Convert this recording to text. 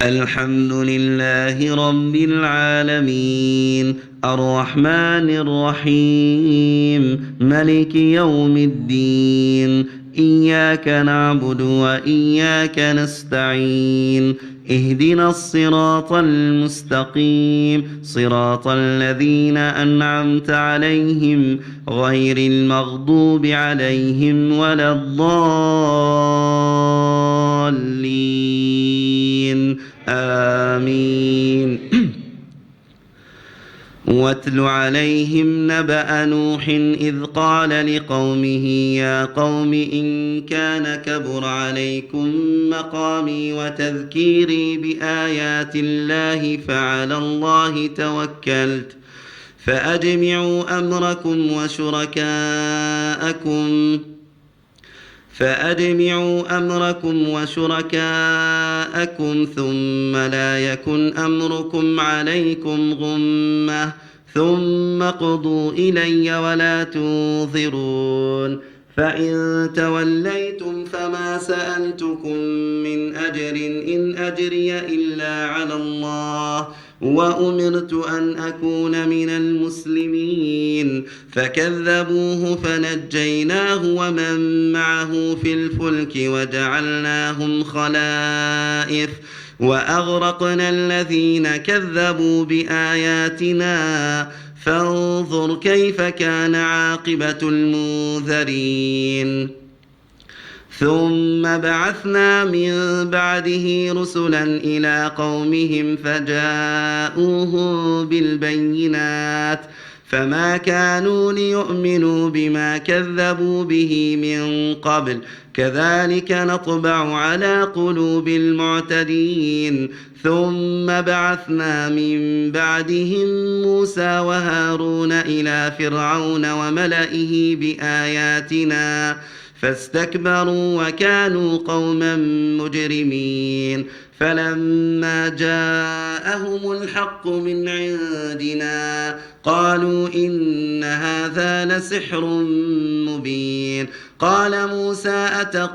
الحمد لله رب العالمين الرحمن الرحيم ملك يوم الدين إياك نعبد وإياك نستعين اهدنا الصراط المستقيم صراط الذين أنعمت عليهم غير المغضوب عليهم ولا الضالين آمين واتل عليهم نبأ نوح إذ قال لقومه يا قوم إن كان كبر عليكم مقامي وتذكيري بآيات الله فعلى الله توكلت فأجمعوا أمركم وشركاءكم ثم لا يكن أمركم عليكم غمة ثم اقضوا إلي ولا تنظرون فإن توليتم فما سألتكم من أجر إن أجري إلا على الله وأمرت أن أكون من المسلمين فكذبوه فنجيناه ومن معه في الفلك وجعلناهم خلائف وأغرقنا الذين كذبوا بآياتنا فانظر كيف كان عاقبة المنذرين ثم بعثنا من بعده رسلا إلى قومهم فجاءوهم بالبينات فما كانوا ليؤمنوا بما كذبوا به من قبل كذلك نطبع على قلوب المعتدين ثم بعثنا من بعدهم موسى وهارون إلى فرعون وملئه بآياتنا فاستكبروا وكانوا قوما مجرمين فلما جاءهم الحق من عندنا قالوا إن هذا لسحر مبين قال موسى أتقول